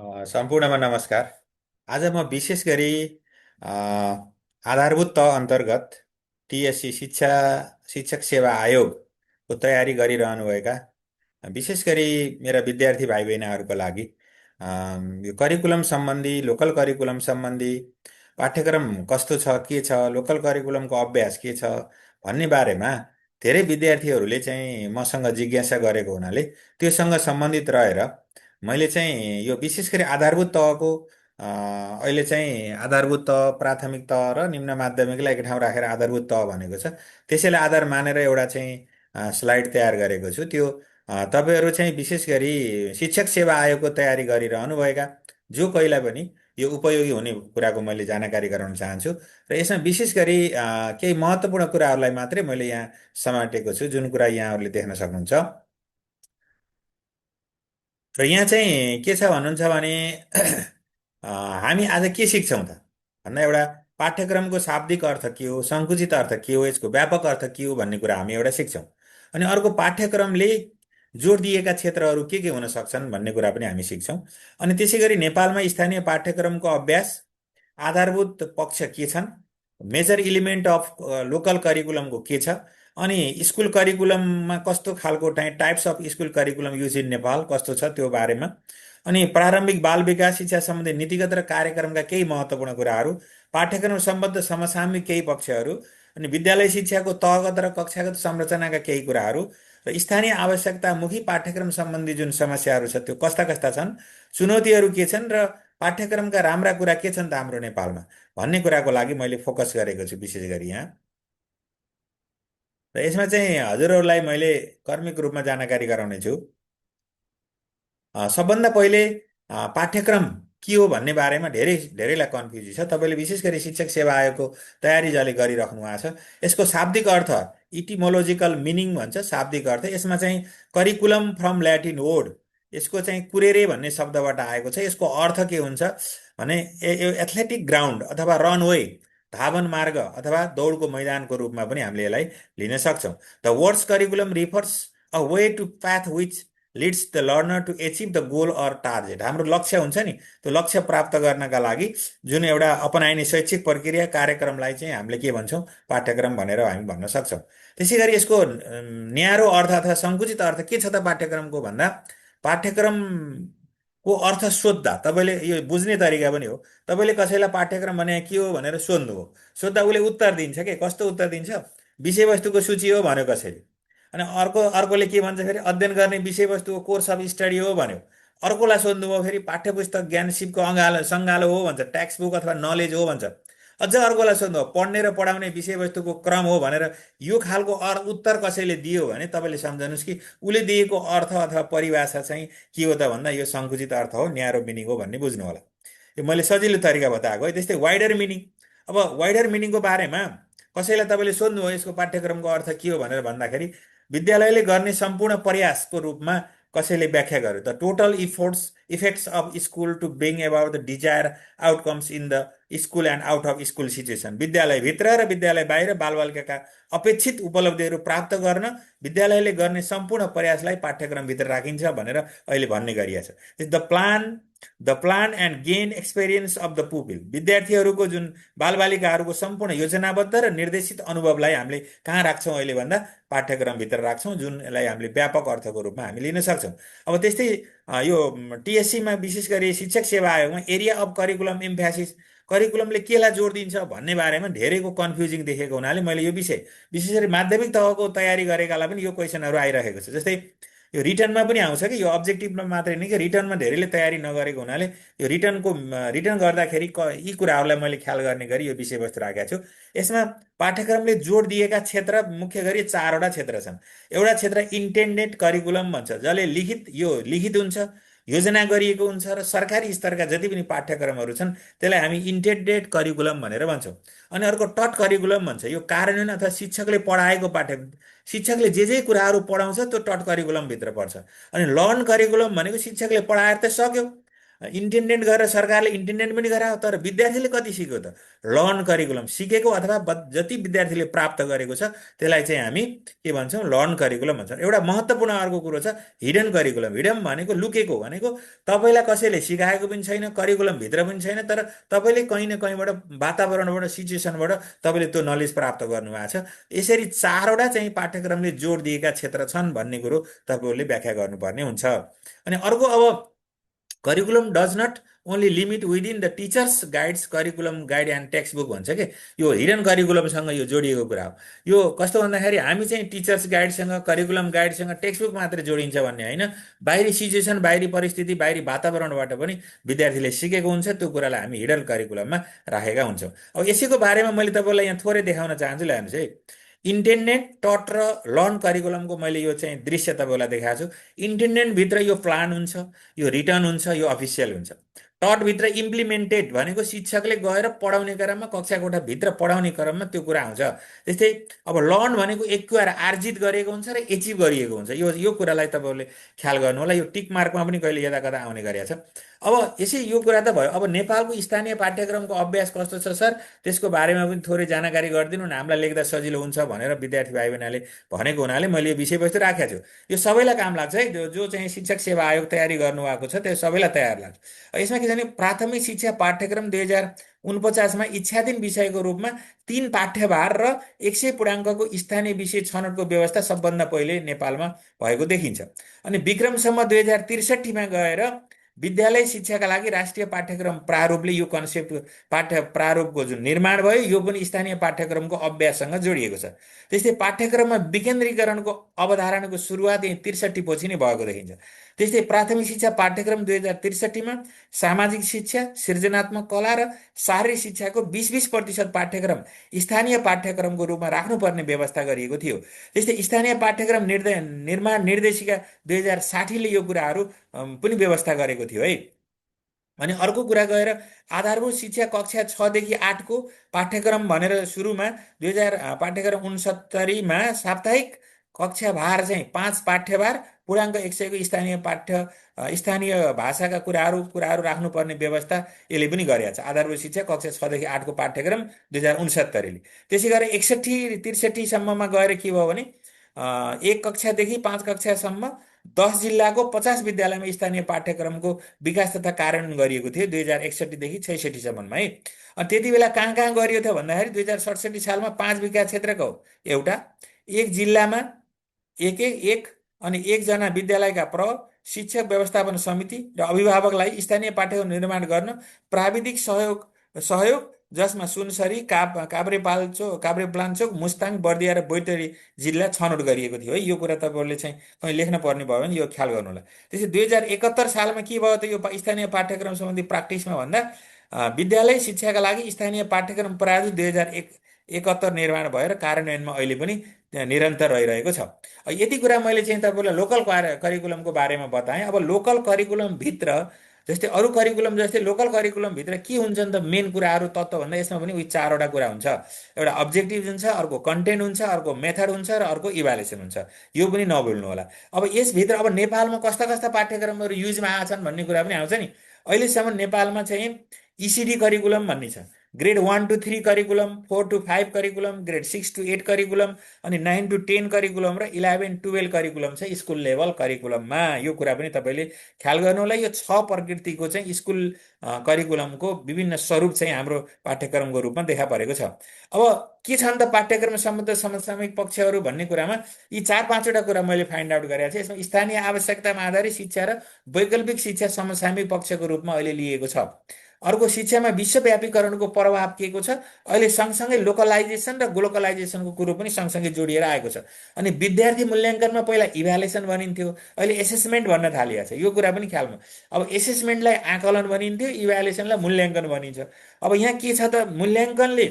सम्पूर्णमा नमस्कार। आज म विशेष गरी अ, आधारभूत तह अन्तर्गत टिएससी शिक्षक सेवा आयोगको तयारी गरिरहनुभएका विशेष गरी मेरा विद्यार्थी भाइ बहिनीहरूको लागि यो करिकुलम सम्बन्धी लोकल करिकुलम सम्बन्धी पाठ्यक्रम कस्तो छ के छ लोकल करिकुलमको अभ्यास के छ भन्ने बारेमा धेरै विद्यार्थीहरूले चाहिँ मसँग जिज्ञासा गरेको हुनाले त्योसँग सम्बन्धित रहेर मैले चाहिँ यो विशेष गरी आधारभूत तहको अहिले चाहिँ आधारभूत तह प्राथमिक तह र निम्न माध्यमिकलाई एक ठाउँ राखेर आधारभूत तह भनेको छ। त्यसैलाई आधार मानेर एउटा चाहिँ स्लाइड तयार गरेको छु। त्यो तपाईँहरू चाहिँ विशेष गरी शिक्षक सेवा आयोगको तयारी गरिरहनुभएका जो कोहीलाई पनि यो उपयोगी हुने कुराको मैले जानकारी गराउन चाहन्छु र यसमा विशेष गरी केही महत्त्वपूर्ण कुराहरूलाई मात्रै मैले यहाँ समेटेको छु जुन कुरा यहाँहरूले देख्न सक्नुहुन्छ। र यहाँ चाहिँ के छ भन्नुहुन्छ भने हामी आज के सिक्छौँ त भन्दा एउटा पाठ्यक्रमको शाब्दिक अर्थ के हो, सङ्कुचित अर्थ के हो, यसको व्यापक अर्थ के हो भन्ने कुरा हामी एउटा सिक्छौँ। अनि अर्को पाठ्यक्रमले जोड दिएका क्षेत्रहरू के हुन सक्छन् भन्ने कुरा पनि हामी सिक्छौँ। अनि त्यसै गरी नेपालमा स्थानीय पाठ्यक्रमको अभ्यास आधारभूत पक्ष के छन्, मेजर इलिमेन्ट अफ लोकल करिकुलमको के छ, अनि स्कुल करिकुलममा कस्तो खालको types of school curriculum use in Nepal कस्तो छ त्यो बारेमा, अनि प्रारम्भिक बाल विकास शिक्षा सम्बन्धी नीतिगत र कार्यक्रमका केही महत्त्वपूर्ण कुराहरू, पाठ्यक्रम सम्बद्ध समसामयिक केही पक्षहरू, अनि विद्यालय शिक्षाको तहगत र कक्षागत संरचनाका केही कुराहरू र स्थानीय आवश्यकतामुखी पाठ्यक्रम सम्बन्धी जुन समस्याहरू छ त्यो कस्ता कस्ता छन्, चुनौतीहरू के छन् र पाठ्यक्रमका राम्रा कुरा के छन् त हाम्रो नेपालमा भन्ने कुराको लागि मैले फोकस गरेको छु विशेष गरी यहाँ। र यसमा चाहिँ हजुरहरूलाई मैले कर्मिक रूपमा जानकारी गराउने छु। सबभन्दा पहिले पाठ्यक्रम के हो भन्ने बारेमा धेरैलाई कन्फ्युज छ। तपाईँले विशेष गरी शिक्षक सेवा आयोगको तयारी जसले गरिराख्नु भएको छ यसको शाब्दिक अर्थ इटिमोलोजिकल मिनिङ भन्छ, शाब्दिक अर्थ यसमा चाहिँ करिकुलम फ्रम ल्याटिन वर्ड, यसको चाहिँ कुरेरे भन्ने शब्दबाट आएको छ। यसको अर्थ के हुन्छ भने एथलेटिक ग्राउन्ड अथवा रनवे, धावन मार्ग अथवा दौडको मैदानको रूपमा पनि हामीले यसलाई लिन सक्छौँ। The words curriculum refers a way to path which leads the learner to achieve the goal or target. हाम्रो लक्ष्य हुन्छ नि, त्यो लक्ष्य प्राप्त गर्नका लागि जुन एउटा अपनाइने शैक्षिक प्रक्रिया कार्यक्रमलाई चाहिँ हामीले के भन्छौँ, पाठ्यक्रम भनेर हामी भन्न सक्छौँ। त्यसै गरी यसको न्यारो अर्थ अथवा सङ्कुचित अर्थ के छ त पाठ्यक्रमको भन्दा, पाठ्यक्रमको अर्थ सोद्धा तपाईँले यो बुझ्ने तरिका पनि हो। तपाईँले कसैलाई पाठ्यक्रम भने के हो भनेर सोध्नु हो, सोद्धा उसले उत्तर दिन्छ के, कस्तो उत्तर दिन्छ, विषयवस्तुको सूची हो भन्यो कसैले, अनि अर्कोले के भन्छ फेरि अध्ययन गर्ने विषयवस्तुको कोर्स अफ स्टडी हो भन्यो। अर्कोलाई सोध्नुभयो फेरि पाठ्य पुस्तक ज्ञान सिपको सङ्गालो हो भन्छ, टेक्स्ट बुक अथवा नलेज हो भन्छ। अझ अर्कोलाई सोध्नुभयो पढ्ने र पढाउने विषयवस्तुको क्रम हो भनेर यो खालको उत्तर कसैले दियो भने तपाईँले सम्झनुहोस् कि उसले दिएको अर्थ अथवा परिभाषा चाहिँ के हो त भन्दा यो सङ्कुचित अर्थ हो, न्यारो मिनिङ हो भन्ने बुझ्नु होला। यो मैले सजिलो तरिका बताएको है। त्यस्तै वाइडर मिनिङ, अब वाइडर मिनिङको बारेमा कसैलाई तपाईँले सोध्नु हो यसको पाठ्यक्रमको अर्थ के हो भनेर भन्दाखेरि विद्यालयले गर्ने सम्पूर्ण प्रयासको रूपमा कसैले व्याख्या गर्यो the total effects of school to bring about the desired outcomes in the school and out of school situation. विद्यालयभित्र र विद्यालय बाहिर बालबालिकाका अपेक्षित उपलब्धिहरू प्राप्त गर्न विद्यालयले गर्ने सम्पूर्ण प्रयासलाई पाठ्यक्रमभित्र राखिन्छ भनेर अहिले भन्ने गरिएको छ। The plan and gain experience of the pupil, विद्यार्थीहरूको जुन बालबालिकाहरूको सम्पूर्ण योजनाबद्ध र निर्देशित अनुभवलाई हामीले कहाँ राख्छौँ अहिले भन्दा पाठ्यक्रमभित्र राख्छौँ, जुन यसलाई हामीले व्यापक अर्थको रूपमा हामी लिन सक्छौँ। अब त्यस्तै यो टिएससीमा विशेष गरी शिक्षक सेवा आयोगमा एरिया अफ करिकुलम इम्फ्यासिस, करिकुलमले केलाई जोड दिन्छ भन्ने बारेमा धेरैको कन्फ्युजिङ देखेको हुनाले मैले यो विषय विशेष गरी माध्यमिक तहको तयारी गरेकालाई पनि यो क्वेसनहरू आइरहेको छ। जस्तै यो रिटर्नमा पनि आउँछ कि, यो अब्जेक्टिभमा मात्रै नै कि रिटर्नमा धेरैले तयारी नगरेको हुनाले यो रिटर्न गर्दाखेरि यी कुराहरूलाई मैले ख्याल गर्ने गरी यो विषयवस्तु राखेको छु। यसमा पाठ्यक्रमले जोड दिएका क्षेत्र मुख्य गरी 4वटा क्षेत्र छन्। एउटा क्षेत्र इन्टेन्डेड करिकुलम भन्छ, जसले लिखित हुन्छ, योजना गरिएको हुन्छ र सरकारी स्तरका जति पनि पाठ्यक्रमहरू छन् त्यसलाई हामी इन्टेन्डेड करिकुलम भनेर भन्छौँ। अनि अर्को टट करिकुलम भन्छ, यो कार्यान्वयन अथवा शिक्षकले पढाएको शिक्षकले जे कुराहरू पढाउँछ त्यो टट करिकुलमभित्र पर्छ। अनि लर्न करिकुलम भनेको शिक्षकले पढाएर त सक्यो, इन्टेन्डेन्ट गरेर सरकारले इन्टेन्डेन्ट पनि गरायो, तर विद्यार्थीले कति सिक्यो त? लर्न करिकुलम सिकेको अथवा जति विद्यार्थीले प्राप्त गरेको छ त्यसलाई चाहिँ हामी के भन्छौँ? लर्न करिकुलम भन्छौँ। एउटा महत्त्वपूर्ण अर्को कुरो छ हिडन करिकुलम। हिडन भनेको लुकेको भनेको तपाईँलाई कसैले सिकाएको पनि छैन, करिकुलमभित्र पनि छैन, तर तपाईँले कहीँ न कहीँबाट वातावरणबाट सिचुएसनबाट तपाईँले त्यो नलेज प्राप्त गर्नुभएको छ। यसरी चारवटा चाहिँ पाठ्यक्रमले जोड दिएका क्षेत्र छन् भन्ने कुरो तपाईँहरूले व्याख्या गर्नुपर्ने हुन्छ। अनि अर्को अब curriculum does not only limit within the teachers guides curriculum guide and textbook भन्छ कि यो हिडन करिकुलमसँग यो जोडिएको कुरा हो। यो कस्तो भन्दाखेरि हामी चाहिँ टिचर्स गाइडसँग करिकुलम गाइडसँग टेक्स्ट बुक मात्रै जोडिन्छ भन्ने होइन, बाहिरी सिचुएसन बाहिरी परिस्थिति बाहिरी वातावरणबाट पनि विद्यार्थीले सिकेको हुन्छ, त्यो कुरालाई हामी हिडन करिकुलममा राखेका हुन्छौँ। अब यसैको बारेमा मैले तपाईँलाई यहाँ थोरै देखाउन चाहन्छु। ल हेर्नुहोस् है, इन्टेन्डेन्ट टट र लर्न करिकुलमको मैले यो चाहिँ दृश्य तपाईँलाई देखाएको छु। इन्टेन्डेन्टभित्र यो प्लान हुन्छ, यो रिटर्न हुन्छ, यो अफिसियल हुन्छ। टटभित्र इम्प्लिमेन्टेड भनेको शिक्षकले गएर पढाउने क्रममा कक्षा कोठाभित्र पढाउने क्रममा त्यो कुरा आउँछ। त्यस्तै अब लर्न भनेको एक कुरा आर्जित गरेको हुन्छ र एचिभ गरिएको हुन्छ। यो कुरालाई तपाईँहरूले ख्याल गर्नु होला। यो टिक मार्कमा पनि कहिले यता कता आउने गरेको छ। अब यसै यो कुरा त भयो। अब नेपालको स्थानीय पाठ्यक्रमको अभ्यास कस्तो छ सर, त्यसको बारेमा पनि थोरै जानकारी गरिदिनु न, हामीलाई लेख्दा सजिलो हुन्छ भनेर विद्यार्थी भाइ बहिनीले भनेको हुनाले मैले यो विषयवस्तु राखेको छु। यो सबैलाई काम लाग्छ है, जो चाहिँ शिक्षक सेवा आयोग तयारी गर्नुभएको छ त्यो सबैलाई तयार लाग्छ। यसमा के छ भने प्राथमिक शिक्षा पाठ्यक्रम 2049मा इच्छाधीन विषयको रूपमा 3 पाठ्यभार र 100 पूर्णाङ्कको स्थानीय विषय छनौटको व्यवस्था सबभन्दा पहिले नेपालमा भएको देखिन्छ। अनि विक्रमसम्म 2063मा गएर विद्यालय शिक्षाका लागि राष्ट्रिय पाठ्यक्रम प्रारूपले यो कन्सेप्ट पाठ्य प्रारूपको जुन निर्माण भयो यो पनि स्थानीय पाठ्यक्रमको अभ्याससँग जोडिएको छ। त्यस्तै पाठ्यक्रममा विकेन्द्रीकरणको अवधारणाको सुरुवात यही 63 पछि नै भएको देखिन्छ। त्यस्तै प्राथमिक शिक्षा पाठ्यक्रम 2063मा सामाजिक शिक्षा, सृजनात्मक कला र शारीरिक शिक्षाको 20-20% पाठ्यक्रम स्थानीय पाठ्यक्रमको रूपमा राख्नुपर्ने व्यवस्था गरिएको थियो। त्यस्तै स्थानीय पाठ्यक्रम निर्माण निर्देशिका 2060ले यो कुराहरू पनि व्यवस्था गरेको थियो है। अनि अर्को कुरा गएर आधारभूत शिक्षा कक्षा 6 देखि 8 को पाठ्यक्रम भनेर सुरुमा 2000 पाठ्यक्रम 69मा साप्ताहिक कक्षा भार चाहिँ 5 पाठ्यभार पूर्णाङ्क 100 को स्थानीय भाषाका कुराहरू राख्नुपर्ने व्यवस्था यसले पनि गरेको छ। आधारभूत शिक्षा कक्षा 6 देखि 8 को पाठ्यक्रम 2069ले। त्यसै गरेर 61-63 सम्ममा गएर के भयो भने 1 कक्षादेखि 5 कक्षासम्म 10 जिल्लाको 50 विद्यालयमा स्थानीय पाठ्यक्रमको विकास तथा कार्यान्वयन गरिएको थियो 2061 देखि 66 सम्ममा है। अनि त्यति बेला कहाँ कहाँ गरियो थियो भन्दाखेरि 2067 सालमा 5 विकास क्षेत्रको एउटा, 1 जिल्लामा एक अनि 1 जना विद्यालयका शिक्षक व्यवस्थापन समिति र अभिभावकलाई स्थानीय पाठ्यक्रम निर्माण गर्न प्राविधिक सहयोग जसमा सुनसरी, काभ्रेपलाञ्चोक, मुस्ताङ, बर्दिया र बैतडी जिल्ला छनौट गरिएको थियो है। यो कुरा तपाईँहरूले चाहिँ कहीँ लेख्न पर्ने भयो भने यो ख्याल गर्नु होला। त्यसै 2071 सालमा के भयो त यो स्थानीय पाठ्यक्रम सम्बन्धी प्र्याक्टिसमा भन्दा विद्यालय शिक्षाका लागि स्थानीय पाठ्यक्रम प्रारूप 2071 निर्माण भएर कार्यान्वयनमा अहिले पनि निरन्तर रहिरहेको छ। यति कुरा मैले चाहिँ तपाईँलाई लोकल करिकुलमको बारेमा बताएँ। अब लोकल करिकुलमभित्र जस्तै अरू करिकुलम जस्तै लोकल करिकुलमभित्र के हुन्छन् त मेन कुराहरू तत्त्व भन्दा यसमा पनि उही 4वटा कुरा हुन्छ। एउटा अब्जेक्टिभ हुन्छ, अर्को कन्टेन्ट हुन्छ, अर्को मेथड हुन्छ र अर्को इभ्यालुएसन हुन्छ। यो पनि नभुल्नु होला। अब यसभित्र अब नेपालमा कस्ता कस्ता पाठ्यक्रमहरू युजमा आएछन् भन्ने कुरा पनि आउँछ नि। अहिलेसम्म नेपालमा चाहिँ इसिडी करिकुलम भन्ने छ, grade 1 to 3 curriculum, 4 to 5 curriculum, grade 6 to 8 curriculum, अनि 9 to 10 करिकुलम र 11 12 करिकुलम छ स्कुल लेभल करिकुलममा। यो कुरा पनि तपाईँले ख्याल गर्नु होला। यो 6 प्रकृतिको चाहिँ स्कुल करिकुलमको विभिन्न स्वरूप चाहिँ हाम्रो पाठ्यक्रमको रूपमा देखा परेको छ। अब के छन् त पाठ्यक्रम सम्बद्ध समसामयिक पक्षहरू भन्ने कुरामा यी 4-5वटा कुरा मैले फाइन्ड आउट गरेको छु। यसमा स्थानीय आवश्यकतामा आधारित शिक्षा र वैकल्पिक शिक्षा समसामयिक पक्षको रूपमा अहिले लिएको छ। अर्को शिक्षामा विश्वव्यापीकरणको प्रभाव के को छ, अहिले सँगसँगै लोकलाइजेसन र ग्लोकलाइजेसनको कुरो पनि सँगसँगै जोडिएर आएको छ। अनि विद्यार्थी मूल्याङ्कनमा पहिला इभ्यालुएसन भनिन्थ्यो, अहिले एसेसमेन्ट भन्न थालिएको छ। यो कुरा पनि ख्यालमा, अब एसेसमेन्टलाई आकलन भनिन्थ्यो, इभ्यालुएसनलाई मूल्याङ्कन भनिन्छ। अब यहाँ के छ त, मूल्याङ्कनले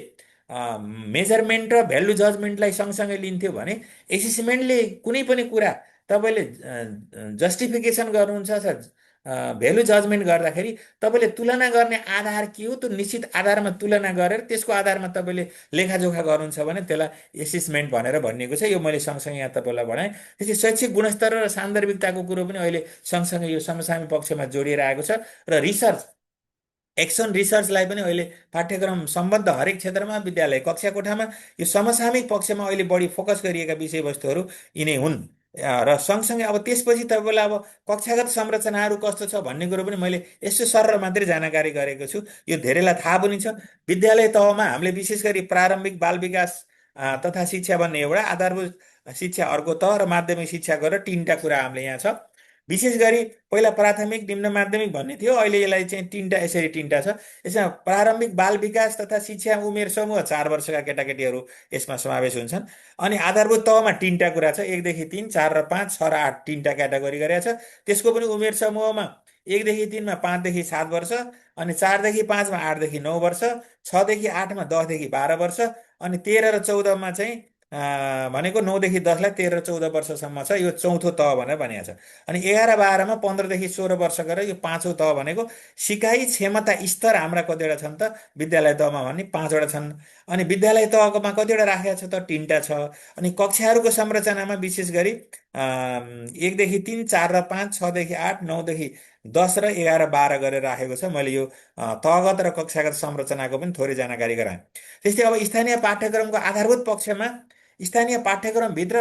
मेजरमेन्ट र भ्यालु जजमेन्टलाई सँगसँगै लिन्थ्यो भने एसेसमेन्टले कुनै पनि कुरा तपाईँले जस्टिफिकेसन गर्नुहुन्छ भेल्यु जजमेन्ट गर्दाखेरि तपाईँले तुलना गर्ने आधार के हो, त्यो निश्चित आधारमा तुलना गरेर त्यसको आधारमा तपाईँले लेखाजोखा गर्नुहुन्छ भने त्यसलाई एसेसमेन्ट भनेर भनिएको छ। यो मैले सँगसँगै यहाँ तपाईँलाई भनेँ। त्यसै शैक्षिक गुणस्तर र सान्दर्भिकताको कुरो पनि अहिले सँगसँगै यो समसामयिक पक्षमा जोडिएर आएको छ। र रिसर्च एक्सन रिसर्चलाई पनि अहिले पाठ्यक्रम सम्बद्ध हरेक क्षेत्रमा विद्यालय कक्षा कोठामा यो समसामयिक पक्षमा अहिले बढी फोकस गरिएका विषयवस्तुहरू यिनै हुन्। र सँगसँगै अब त्यसपछि तपाईँलाई अब कक्षागत संरचनाहरू कस्तो छ भन्ने कुरो पनि मैले यसो सरर मात्रै जानकारी गरेको छु। यो धेरैलाई थाहा पनि छ। विद्यालय तहमा हामीले विशेष गरी प्रारम्भिक बाल विकास तथा शिक्षा भन्ने एउटा, आधारभूत शिक्षा अर्को तह र माध्यमिक शिक्षा गरेर तिनवटा कुरा हामीले यहाँ छ। विशेष गरी पहिला प्राथमिक निम्न माध्यमिक भन्ने थियो, अहिले यसलाई चाहिँ तिनवटा, यसरी तिनवटा छ। यसमा प्रारम्भिक बाल विकास तथा शिक्षा उमेर समूह 4 वर्षका केटाकेटीहरू यसमा समावेश हुन्छन्। अनि आधारभूत तहमा तिनवटा कुरा छ, 1 देखि 3, 4 र 5, 6 र 8 तिनवटा क्याटेगोरी गरेका छ। त्यसको पनि उमेर समूहमा 1 देखि 3मा 5 देखि 7 वर्ष, अनि 4 देखि 5मा 8 देखि 9 वर्ष, 6 देखि 8मा 10 देखि 12 वर्ष, अनि 13 र 14मा चाहिँ भनेको 9 देखि 10लाई 13 र 14 वर्षसम्म छ। यो चौथो तह भनेर भनिएको छ। अनि 11 12मा 15 देखि 16 वर्ष गरेर यो पाँचौँ तह भनेको सिकाइ क्षमता स्तर हाम्रा कतिवटा छन् त विद्यालय तहमा भन्ने 5वटा छन्। अनि विद्यालय तहमा कतिवटा राखेका छ त 3वटा छ। अनि कक्षाहरूको संरचनामा विशेष गरी 1 देखि 3, 4 र 5, 6 देखि 8, 9 देखि 10 र 11 12 गरेर राखेको छ। मैले यो तहगत र कक्षागत संरचनाको पनि थोरै जानकारी गराएँ। त्यस्तै अब स्थानीय पाठ्यक्रमको आधारभूत पक्षमा स्थानीय पाठ्यक्रमभित्र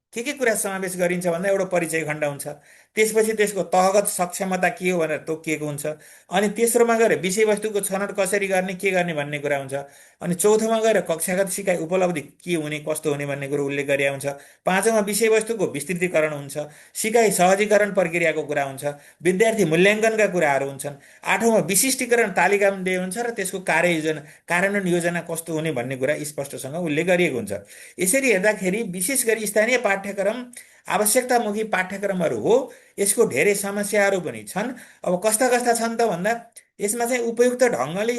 के कुरा समावेश गरिन्छ भन्दा एउटा परिचय खण्ड हुन्छ। त्यसपछि त्यसको तहगत सक्षमता के हो भनेर तोकिएको हुन्छ। अनि तेस्रोमा गएर विषयवस्तुको छनौट कसरी गर्ने, के गर्ने भन्ने कुरा हुन्छ। अनि चौथोमा गएर कक्षागत सिकाइ उपलब्धि के हुने, कस्तो हुने भन्ने कुरो उल्लेख गरिएको हुन्छ। पाँचौँमा विषयवस्तुको विस्तृतीकरण हुन्छ। सिकाइ सहजीकरण प्रक्रियाको कुरा हुन्छ। विद्यार्थी मूल्याङ्कनका कुराहरू हुन्छन्। आठौँमा विशिष्टीकरण तालिका पनि दिएको हुन्छ र त्यसको कार्ययोजना, कार्यान्वयन योजना कस्तो हुने भन्ने कुरा स्पष्टसँग उल्लेख गरिएको हुन्छ। यसरी हेर्दाखेरि विशेष गरी स्थानीय पाठ्यक्रम आवश्यकतामुखी पाठ्यक्रमहरू हो। यसको धेरै समस्याहरू पनि छन्। अब कस्ता कस्ता छन् त भन्दा यसमा चाहिँ उपयुक्त ढङ्गले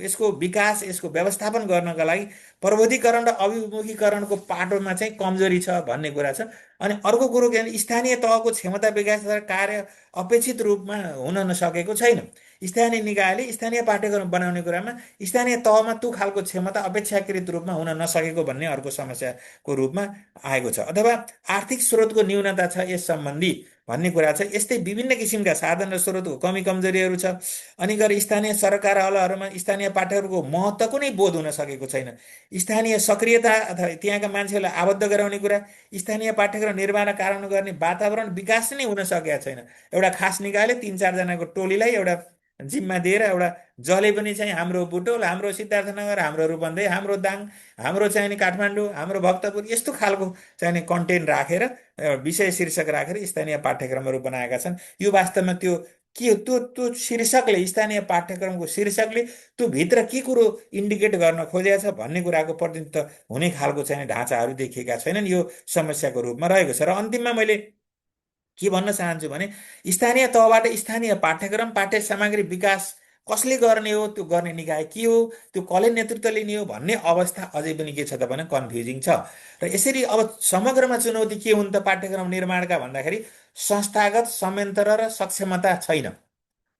यसको विकास, यसको व्यवस्थापन गर्नका लागि प्रविधिकरण र अभिमुखीकरणको पाटोमा चाहिँ कमजोरी छ भन्ने कुरा छ। अनि अर्को कुरो के भने स्थानीय तहको क्षमता विकास र कार्य अपेक्षित रूपमा हुन नसकेको छैन। स्थानीय निकायले स्थानीय पाठ्यक्रम बनाउने कुरामा स्थानीय तहमा त्यो खालको क्षमता अपेक्षाकृत रूपमा हुन नसकेको भन्ने अर्को समस्याको रूपमा आएको छ। अथवा आर्थिक स्रोतको न्यूनता छ यस सम्बन्धी भन्ने कुरा छ। यस्तै विभिन्न किसिमका साधन र स्रोतको कमी कमजोरीहरू छ। अनि गएर स्थानीय सरकारवालाहरूमा स्थानीय पाठ्यक्रमको महत्त्वको नै बोध हुन सकेको छैन। स्थानीय सक्रियता अथवा त्यहाँका मान्छेहरूलाई आबद्ध गराउने कुरा, स्थानीय पाठ्यक्रम निर्माण र कार्यान्वयन गर्ने वातावरण विकास नै हुन सकेका छैन। एउटा खास निकायले 3 4 जनाको टोलीलाई एउटा जिम्मा दिएर एउटा जसले पनि चाहिँ हाम्रो बुटोल, हाम्रो सिद्धार्थनगर, हाम्रो रूपन्देही, हाम्रो दाङ, हाम्रो चाहिँ नि काठमाडौँ, हाम्रो भक्तपुर, यस्तो खालको चाहिँ नि कन्टेन्ट राखेर विषय शीर्षक राखेर स्थानीय पाठ्यक्रमहरू बनाएका छन्। यो वास्तवमा त्यो के त्यो शीर्षकले, स्थानीय पाठ्यक्रमको शीर्षकले त्यो भित्र के कुरो इन्डिकेट गर्न खोजेको छ भन्ने कुराको प्रतिनिधित्व हुने खालको चाहिँ ढाँचाहरू देखिएका छैनन्। यो समस्याको रूपमा रहेको छ। र अन्तिममा मैले के भन्न चाहन्छु भने स्थानीय तहबाट स्थानीय पाठ्यक्रम पाठ्य सामग्री विकास कसले गर्ने हो, त्यो गर्ने निकाय के हो, त्यो कसले नेतृत्व लिने हो भन्ने अवस्था अझै पनि के छ त भने कन्फ्युजिङ छ। र यसरी अब समग्रमा चुनौती के हुन् त पाठ्यक्रम निर्माणका भन्दाखेरि संस्थागत संयन्त्र र सक्षमता छैन,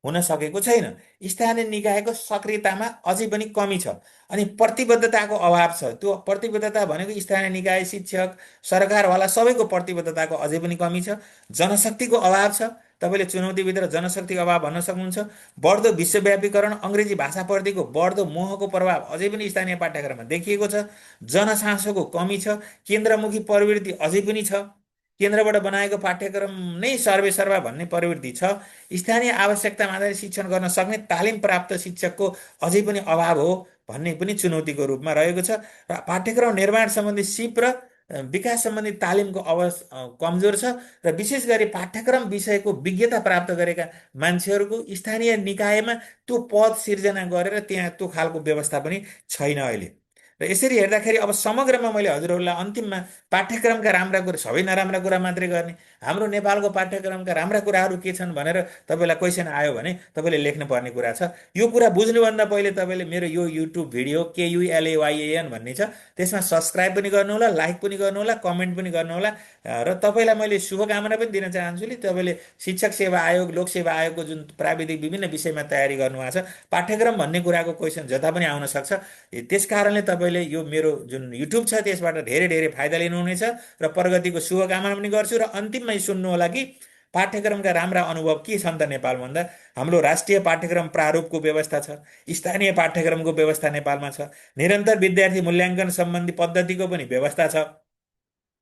हुन सकेको छैन। स्थानीय निकायको सक्रियतामा अझै पनि कमी छ। अनि प्रतिबद्धताको अभाव छ। त्यो प्रतिबद्धता भनेको स्थानीय निकाय, शिक्षक, सरकारवाला सबैको प्रतिबद्धताको अझै पनि कमी छ। जनशक्तिको अभाव छ। तपाईँले चुनौतीभित्र जनशक्तिको अभाव भन्न सक्नुहुन्छ। बढ्दो विश्वव्यापीकरण, अङ्ग्रेजी भाषाप्रतिको बढ्दो मोहको प्रभाव अझै पनि स्थानीय पाठ्यक्रममा देखिएको छ। जनचासोको कमी छ। केन्द्रमुखी प्रवृत्ति अझै पनि छ। केन्द्रबाट बनाएको पाठ्यक्रम नै सर्वेसर्वा भन्ने प्रवृत्ति छ। स्थानीय आवश्यकतामा आधारित शिक्षण गर्न सक्ने तालिम प्राप्त शिक्षकको अझै पनि अभाव हो भन्ने पनि चुनौतीको रूपमा रहेको छ। र पाठ्यक्रम निर्माण सम्बन्धी सिप र विकास सम्बन्धी तालिमको कमजोर छ। र विशेष गरी पाठ्यक्रम विषयको विज्ञता प्राप्त गरेका मान्छेहरूको स्थानीय निकायमा त्यो पद सिर्जना गरेर त्यहाँ त्यो खालको व्यवस्था पनि छैन अहिले। र यसरी हेर्दाखेरि अब समग्रमा मैले हजुरहरूलाई अन्तिममा पाठ्यक्रमका राम्रा कुरा, सबै नराम्रा कुरा मात्रै गर्ने, हाम्रो नेपालको पाठ्यक्रमका राम्रा कुराहरू के छन् भनेर तपाईँलाई क्वेसन आयो भने तपाईँले लेख्नु पर्ने कुरा छ। यो कुरा बुझ्नुभन्दा पहिले तपाईँले मेरो यो युट्युब भिडियो KULAYAN भन्ने छ, त्यसमा सब्सक्राइब पनि गर्नुहोला, लाइक पनि गर्नुहोला, कमेन्ट पनि गर्नुहोला। र तपाईँलाई मैले शुभकामना पनि दिन चाहन्छु कि तपाईँले शिक्षक सेवा आयोग, लोक सेवा आयोगको जुन प्राविधिक विभिन्न विषयमा तयारी गर्नुभएको छ, पाठ्यक्रम भन्ने कुराको क्वेसन जता पनि आउन सक्छ। त्यस कारणले तपाईँले यो मेरो जुन युट्युब छ त्यसबाट धेरै धेरै फाइदा लिनुहुनेछ र प्रगतिको शुभकामना पनि गर्छु। र अन्तिममा सुन्नु होला कि पाठ्यक्रमका राम्रा अनुभव के छन् त नेपालमा भन्दा, हाम्रो राष्ट्रिय पाठ्यक्रम प्रारूपको व्यवस्था छ, स्थानीय पाठ्यक्रमको व्यवस्था नेपालमा छ, निरन्तर विद्यार्थी मूल्याङ्कन सम्बन्धी पद्धतिको पनि व्यवस्था छ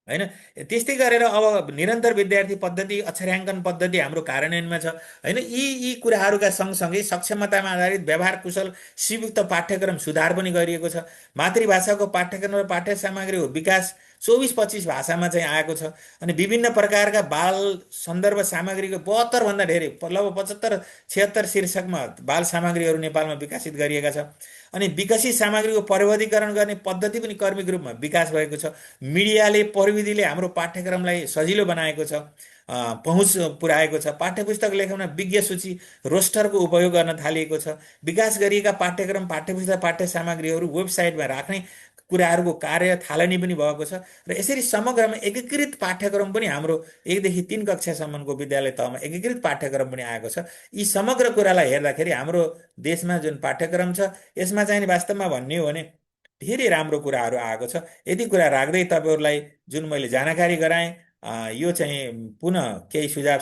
होइन। त्यस्तै गरेर अब निरन्तर विद्यार्थी पद्धति, अक्षराङ्कन पद्धति हाम्रो कार्यान्वयनमा छ होइन। यी कुराहरूका सँगसँगै सक्षमतामा आधारित व्यवहार कुशल सीमित पाठ्यक्रम सुधार पनि गरिएको छ। मातृभाषाको पाठ्यक्रम र पाठ्य सामग्रीको विकास 24-25 भाषामा चाहिँ आएको छ। अनि विभिन्न प्रकारका बाल सन्दर्भ सामग्रीको 72 भन्दा धेरै, लगभग 75-76 शीर्षकमा बाल सामग्रीहरू नेपालमा विकसित गरिएका छ। अनि विकसित सामग्रीको प्रविधिकरण गर्ने पद्धति पनि क्रमिक रूपमा विकास भएको छ। मिडियाले, प्रविधिले हाम्रो पाठ्यक्रमलाई सजिलो बनाएको छ, पहुँच पुर्याएको छ। पाठ्यपुस्तक लेखनमा विज्ञ सूची, रोस्टरको उपयोग गर्न थालिएको छ। विकास गरिएका पाठ्यक्रम, पाठ्यपुस्तक, पाठ्य सामग्रीहरू वेबसाइटमा राख्ने कुराहरूको कार्य थालनी पनि भएको छ। र यसरी समग्रमा एकीकृत पाठ्यक्रम पनि हाम्रो 1 देखि 3 कक्षासम्मको विद्यालय तहमा एकीकृत पाठ्यक्रम पनि आएको छ। यी समग्र कुरालाई हेर्दाखेरि हाम्रो देशमा जुन पाठ्यक्रम छ यसमा चाहिँ वास्तवमा भन्ने हो भने धेरै राम्रो कुराहरू आएको छ। यति कुरा राख्दै तपाईँहरूलाई जुन मैले जानकारी गराएँ, यो चाहिँ पुनः केही सुझाव